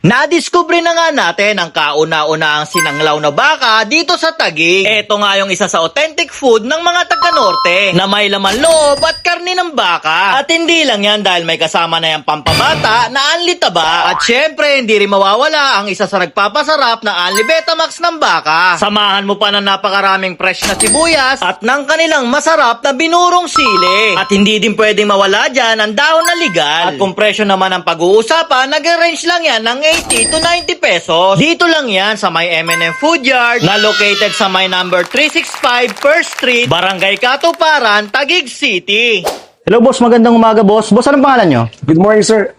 Nadiskubre na nga natin ang kauna-unahang sinanglaw na baka dito sa Taguig. Ito nga yung isa sa authentic food ng mga taga-norte na may laman loob at karni ng baka. At hindi lang yan dahil may kasama na yung pampabata na Anli Taba. At syempre hindi rin mawawala ang isa sa nagpapasarap na Anli Betamax ng baka. Samahan mo pa ng napakaraming fresh na sibuyas at ng kanilang masarap na binurong sili. At hindi din pwedeng mawala dyan ang dahon na ligal. At kung presyo naman ang pag-uusapan, nag-range lang yan ng 80 to 90 pesos. Dito lang yan sa may M&M Food Yard na located sa may number 365 First Street, Barangay Katuparan, Taguig City. Hello boss, magandang umaga boss. Boss, anong pangalan nyo? Good morning, sir.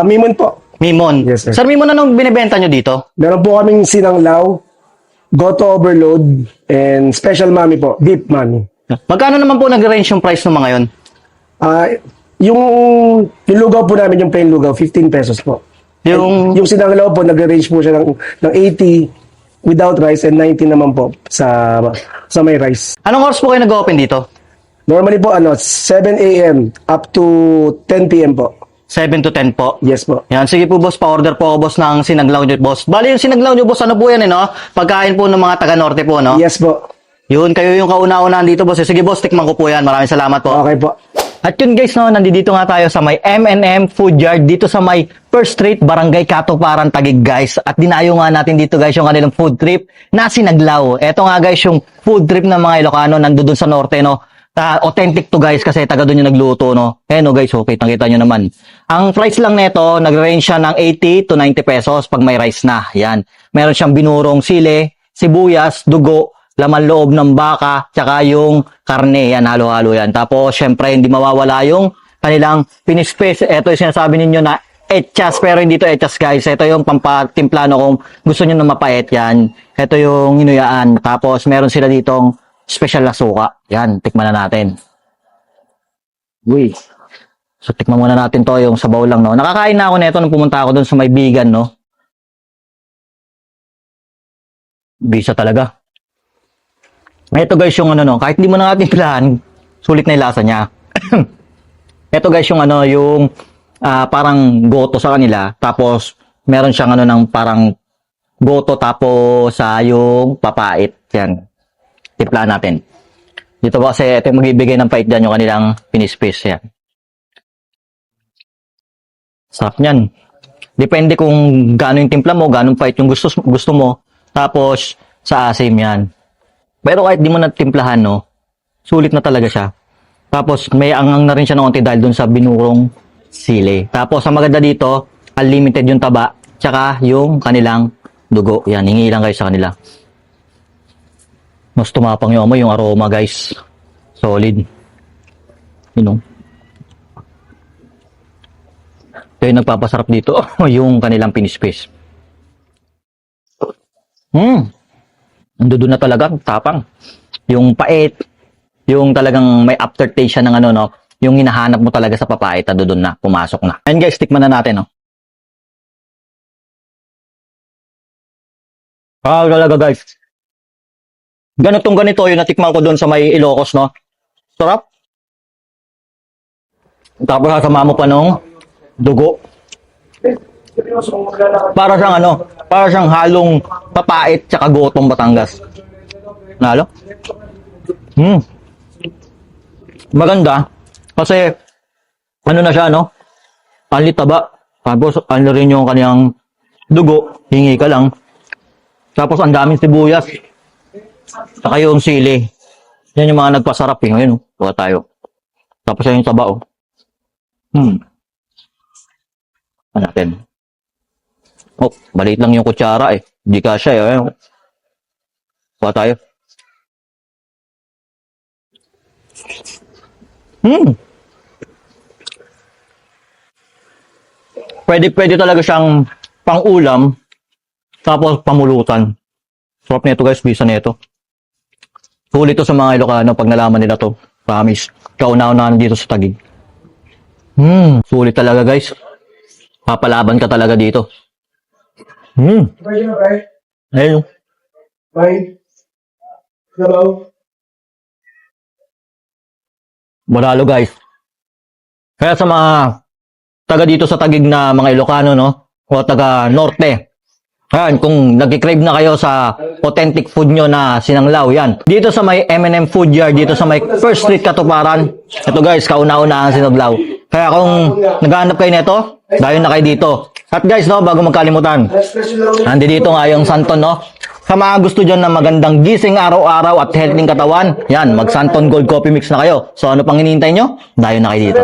Mimon po. Mimon. Yes, sir. Sir Mimon, anong binibenta nyo dito? Meron po kaming sinanglaw, goto overload, and special mami po, beef mami. Magkano naman po nag-range yung price ng mga yon? Yung lugaw po namin, yung plain lugaw, 15 pesos po. Yung sinanglaw po, nag-range po siya ng 80 without rice and 90 naman po sa may rice. Anong oras po kayo nag-open dito? Normally po, 7 a.m. up to 10 p.m. po. 7 to 10 po. Yes po. Yan, sige po boss, pa-order po ako boss ng sinaglaw nyo boss. Bali yung sinaglaw nyo boss, ano po yan no? Pagkain po ng mga taga-norte po, no? Yes po. Yun, kayo yung kauna-unahan dito boss. Sige boss, tikman ko po yan. Maraming salamat po. Okay po. At yun guys, no, nandito nga tayo sa may M&M Food Yard dito sa may First Street, Barangay Katuparan, Taguig guys. At dinayo nga natin dito guys yung kanilang food trip na sinaglaw. Eto nga guys yung food trip ng mga Ilocano nandoon sa norte, no. Authentic to guys kasi taga doon yung nagluto, no. Eh no guys, okay, kitang-kita nyo naman. Ang price lang nito, nag-range siya ng 80 to 90 pesos pag may rice na. Yan. Meron siyang binurong sili, sibuyas, dugo, laman loob ng baka, tsaka yung karne, yan, halo-halo yan. Tapos, syempre, hindi mawawala yung kanilang finish paste. Ito yung sinasabi ninyo na etchas, pero hindi to etchas, guys. Ito yung pampatimplano kung gusto nyo na mapait, yan. Ito yung hinuyaan. Tapos, meron sila ditong special na suka. Yan, tikman na natin. Uy. So, tikman muna natin to, yung sabaw lang, no. Nakakain na ako nito nung pumunta ako doon sa may Bigan, no. Bisa talaga. Ito guys yung ano no, kahit hindi mo na natin plan, sulit na yung lasa niya. Ito guys yung ano, yung parang goto sa kanila, tapos meron siyang ano ng parang goto tapos yung papait. Yan. Timpla natin. Dito ba kasi ito yung magbibigay ng pait dyan yung kanilang finish paste. Yan. Sarap niyan. Depende kung gaano yung timpla mo, gaano pait yung gusto mo. Tapos sa asim yan. Pero kahit di mo natimplahan, no, sulit na talaga siya. Tapos, may angang na rin siya ng konti dahil dun sa binurong sili. Tapos, ang maganda dito, unlimited yung taba, tsaka yung kanilang dugo. Yan, hingi lang guys sa kanila. Mas tumapang yung amoy, yung aroma, guys. Solid. You know. Ito yung nagpapasarap dito, yung kanilang finish paste. Doon na talaga, tapang. Yung pait, yung talagang may aftertaste siya ng ano, no? Yung hinahanap mo talaga sa papait, doon na, pumasok na. And guys, tikman na natin, no? Talaga guys. Ganito yung natikman ko doon sa may Ilocos, no? Sarap. Tapos kasama mo pa nung dugo. Para siyang halong papait tsaka gotong Batangas. Nalo? Maganda. Kasi, ano na siya, no? Anli Taba. Tapos, ano rin yung kanyang dugo. Hingi ka lang. Tapos, ang daming sibuyas. Saka yung sili. Yan yung mga nagpasarap, eh. Ngayon, buka tayo. Tapos, yan yung taba, oh. Ano natin? Oh, maliit lang yung kutsara eh. Hindi kasya eh. Kuha tayo. Pwede talaga siyang pang-ulam tapos pamulutan. Sarap nito guys, bisa nito. Sulit to sa mga Ilocano pag nalaman nila to. Promise. Kauna-unahan dito sa Taguig. Sulit talaga guys. Papalaban ka talaga dito. Ayun. Bye. Hello. Manalo guys. Kaya sa mga taga dito sa Taguig na mga Ilocano, no? o taga Norte. Ayan, kung nag-crave na kayo sa authentic food nyo na sinanglaw, yan. Dito sa may M&M Food Yard, dito sa may First Street Katuparan, ito guys, kauna-una ang sinanglaw. Kaya kung naghahanap kayo nito, dayo na kayo dito. At guys, no, bago magkalimutan, dito nga yung Santon, no? Sa mga gusto dyan na magandang gising araw-araw at healthy katawan, yan, mag Santon Gold Coffee Mix na kayo. So ano pang hinihintay nyo? Dayo na kayo dito.